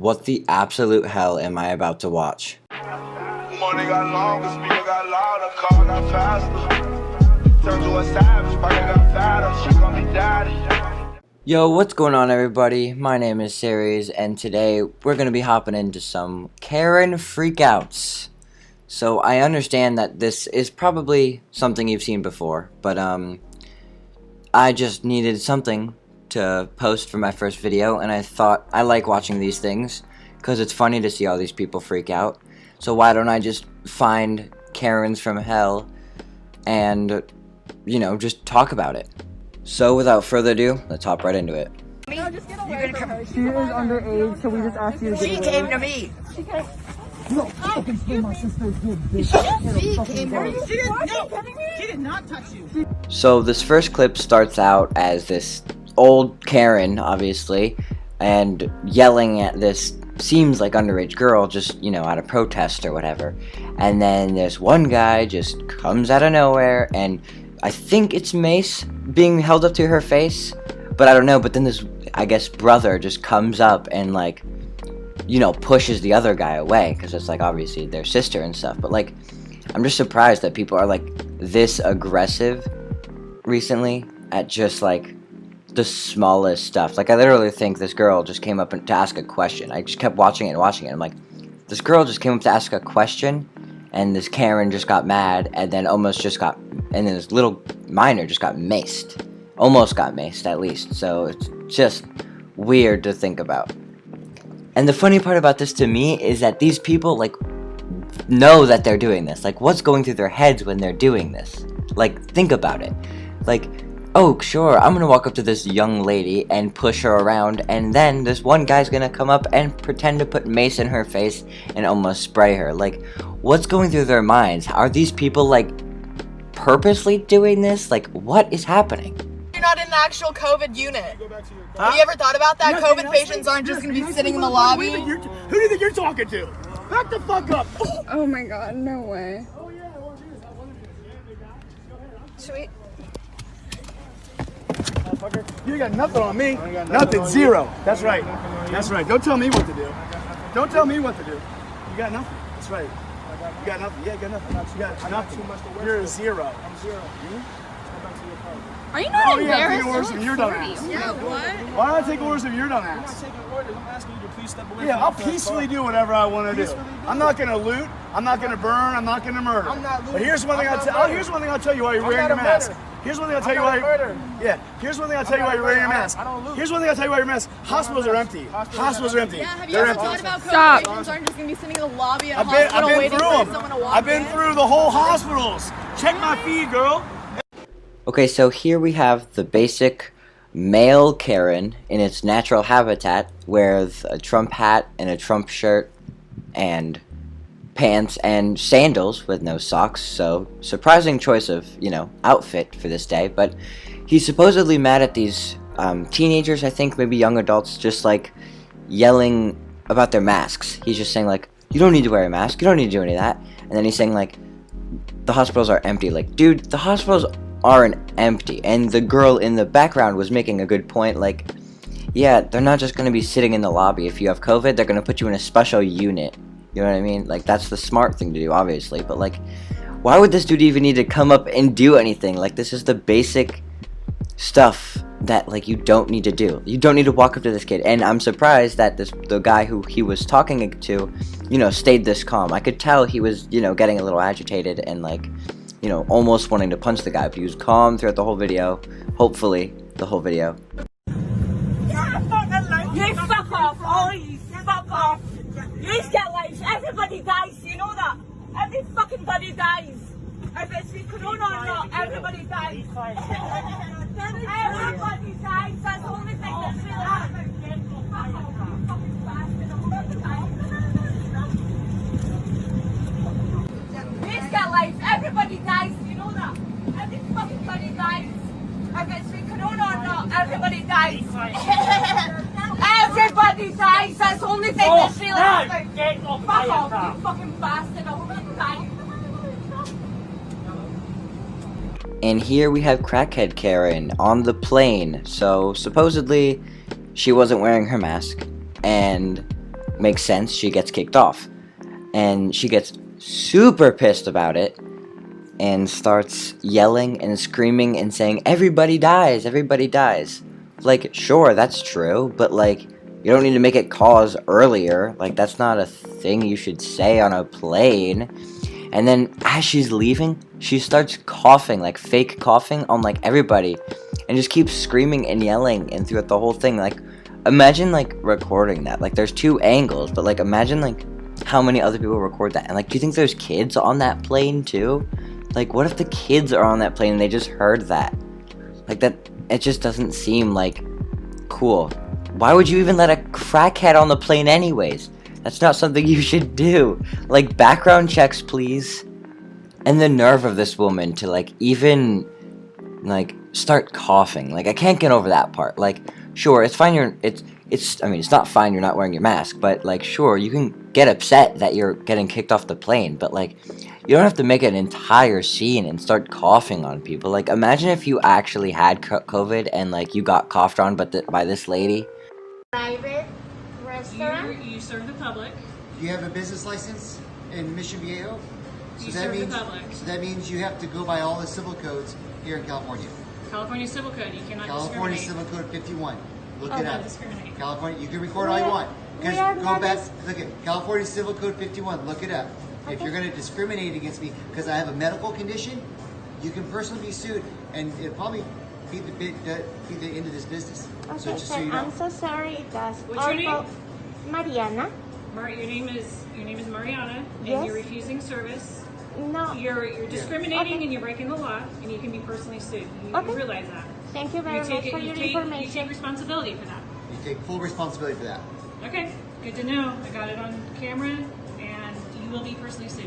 What the absolute hell am I about to watch? Money got longer, speaker got louder, car got faster. Turned to a savage, pocket got fatter, she call me daddy. Yo, what's going on everybody? My name is Series, and today we're going to be hopping into some Karen freakouts. So I understand that this is probably something you've seen before, but I just needed something to post for my first video, and I thought I like watching these things because it's funny to see all these people freak out. So why don't I just find Karens from hell and, you know, just talk about it. So without further ado, let's hop right into it. No, just get away from her. She is underage, so we just asked you to get away. She came to me. She came. No, fucking steal my sister's good bitch. She came to me. She did not touch you. So this first clip starts out as this old Karen, obviously, and yelling at this seems like underage girl, just, you know, at a protest or whatever. And then this one guy just comes out of nowhere, and I think it's mace being held up to her face, but I don't know. But then this, I guess, brother just comes up and, like, you know, pushes the other guy away, because it's like obviously their sister and stuff. But like, I'm just surprised that people are like this aggressive recently at just like the smallest stuff. Like, I literally think this girl just came up to ask a question. I just kept watching it and watching it. I'm like, this girl just came up to ask a question, and this Karen just got mad, and then and then this little minor just got maced. Almost got maced, at least. So it's just weird to think about. And the funny part about this to me is that these people, like, know that they're doing this. Like, what's going through their heads when they're doing this? Like, think about it. Like, oh, sure, I'm gonna walk up to this young lady and push her around, and then this one guy's gonna come up and pretend to put mace in her face and almost spray her. Like, what's going through their minds? Are these people, like, purposely doing this? Like, what is happening? You're not in the actual COVID unit. Have you ever thought about that? COVID patients aren't just going to be sitting in the lobby. Who do you think you're talking to? Back the fuck up! Oh my god, no way. Sweet. You got nothing on me. Nothing. Zero. That's right. That's right. Don't tell me what to do. Don't tell me what to do. You got nothing. That's right. You got nothing. Yeah, you got nothing. You got nothing. You're a zero. I'm zero. Are you not embarrassed? Take orders from your dumb ass. Yeah, what? Why don't I take orders from your dumb ass? I'm asking you to please step away. Yeah, I'll peacefully do whatever I want to do. I'm not going to loot. I'm not going to burn. I'm not going to murder. I'm not looting. But here's one thing I'll tell you while you're wearing your mask. Here's one thing I'll tell you Here's one thing I'll tell you while you're wearing your mask. Here's one thing I'll tell you while you're wearing your mask. Hospitals are empty. Hospitals are empty. Yeah, have you They're ever empty. thought about Stop. COVID patients aren't just going to be sitting in the lobby at a I've hospital been waiting through for them. someone to walk I've been in? through the whole hospitals. Check my feed, girl. Okay, so here we have the basic male Karen in its natural habitat, with a Trump hat and a Trump shirt and pants and sandals with no socks. So surprising choice of, you know, outfit for this day. But he's supposedly mad at these teenagers, I think, maybe young adults, just like yelling about their masks. He's just saying like, you don't need to wear a mask, you don't need to do any of that. And then he's saying like, the hospitals are empty. Like, dude, the hospitals aren't empty. And the girl in the background was making a good point. Like, yeah, they're not just going to be sitting in the lobby. If you have COVID, they're going to put you in a special unit. You know what I mean? Like, that's the smart thing to do, obviously. But like, why would this dude even need to come up and do anything? Like, this is the basic stuff that, like, you don't need to do. You don't need to walk up to this kid. And I'm surprised that the guy who he was talking to, you know, stayed this calm. I could tell he was, you know, getting a little agitated and, like, you know, almost wanting to punch the guy, but he was calm throughout the whole video. Hopefully, the whole video. You fuck off, all you fuck off. You get life, everybody dies, you know that? Every fucking body dies. If it's the corona or not, everybody dies. Everybody dies, that's the only thing that's really happening. Fuck off, you fucking bastard, I'm about to die. You get life, everybody dies, you know that? Every fucking body dies. If it's the corona or not, everybody dies. Everybody dies, that's the only thing that's really happening. Fuck off, you fucking bastard, I'm about to die. And here we have Crackhead Karen on the plane. So supposedly she wasn't wearing her mask, and makes sense. She gets kicked off. And she gets super pissed about it and starts yelling and screaming and saying, everybody dies, everybody dies. Like, sure, that's true, but like, you don't need to make it cause earlier. Like, that's not a thing you should say on a plane. And then as she's leaving, she starts coughing, like fake coughing on like everybody, and just keeps screaming and yelling and throughout the whole thing. Like, imagine like recording that. Like, there's two angles, but like imagine like how many other people record that. And like, do you think there's kids on that plane too? Like, what if the kids are on that plane and they just heard that? Like, that, it just doesn't seem like cool. Why would you even let a crackhead on the plane anyways? That's not something you should do. Like, background checks, please. And the nerve of this woman to, like, even, like, start coughing. Like, I can't get over that part. Like, sure, it's fine I mean, it's not fine you're not wearing your mask, but, like, sure, you can get upset that you're getting kicked off the plane, but, like, you don't have to make an entire scene and start coughing on people. Like, imagine if you actually had COVID and, like, you got coughed on by this lady. Private restaurant? You serve the public. Do you have a business license in Mission Viejo? You serve the public. So that means you have to go by all the civil codes here in California. California Civil Code, you cannot California discriminate. Civil Code 51. Look it Don't up. discriminate. California, you can record all you want. Because go back, look at California Civil Code 51. Look it up. If you're going to discriminate against me because I have a medical condition, you can personally be sued, and it'll probably be the end of this business. Okay, So just so so you know. I'm so sorry. That's What's your name? Mariana. Your name is Mariana, and Yes. you're refusing service. No. You're discriminating Okay. and you're breaking the law, and you can be personally sued. You Okay. realize that. Thank you very much for your you information. take responsibility for that. You take full responsibility for that. Okay, good to know. I got it on camera, and you will be personally sued.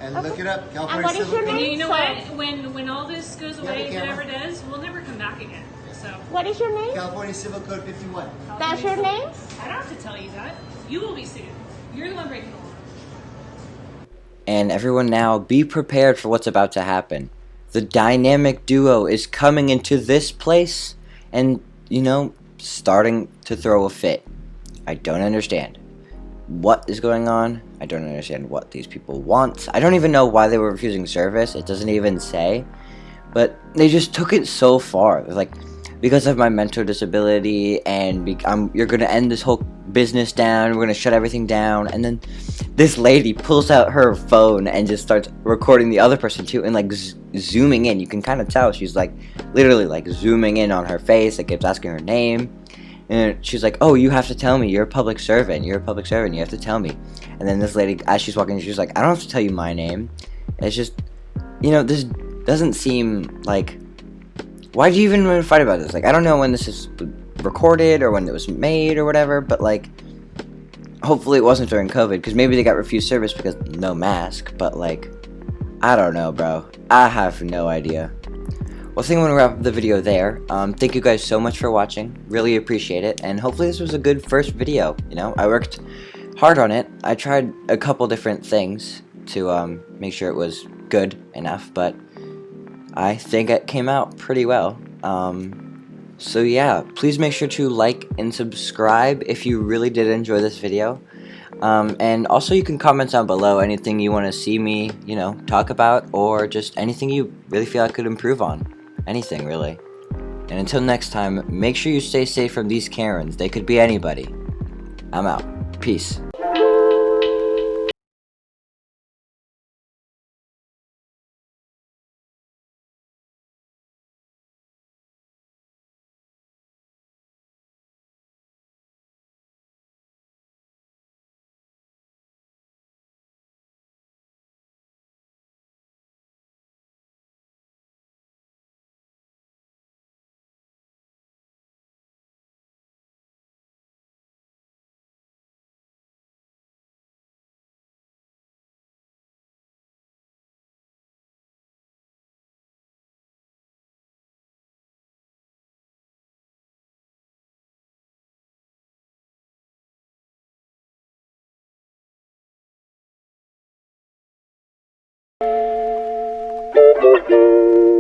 And Okay. look it up. And California what is Civil your Code. And name? you know So- what? When all this goes Yeah, away, the if it ever camera. does, we'll never come back again. So What is your name? California Civil Code 51. That's your name? I don't have to tell you that. You will be sued. You're the one breaking the law. And everyone now, be prepared for what's about to happen. The dynamic duo is coming into this place and, you know, starting to throw a fit. I don't understand what is going on. I don't understand what these people want. I don't even know why they were refusing service. It doesn't even say. But they just took it so far. They're like, because of my mental disability and you're going to end this whole business down. We're going to shut everything down. And then this lady pulls out her phone and just starts recording the other person too, and like zooming in. You can kind of tell she's like literally like zooming in on her face. Like, keeps asking her name. And she's like, oh, you have to tell me. You're a public servant. You're a public servant. You have to tell me. And then this lady, as she's walking, she's like, I don't have to tell you my name. It's just, you know, this doesn't seem like... Why do you even want to fight about this? Like, I don't know when this is recorded or when it was made or whatever, but like, hopefully it wasn't during COVID, because maybe they got refused service because no mask, but like, I don't know, bro. I have no idea. Well, I think I'm going to wrap up the video there. Thank you guys so much for watching. Really appreciate it, and hopefully this was a good first video. You know, I worked hard on it. I tried a couple different things to make sure it was good enough, but I think it came out pretty well. So yeah, please make sure to like and subscribe if you really did enjoy this video. And also you can comment down below anything you want to see me, you know, talk about, or just anything you really feel I could improve on. Anything, really. And until next time, make sure you stay safe from these Karens. They could be anybody. I'm out. Peace. Thank you.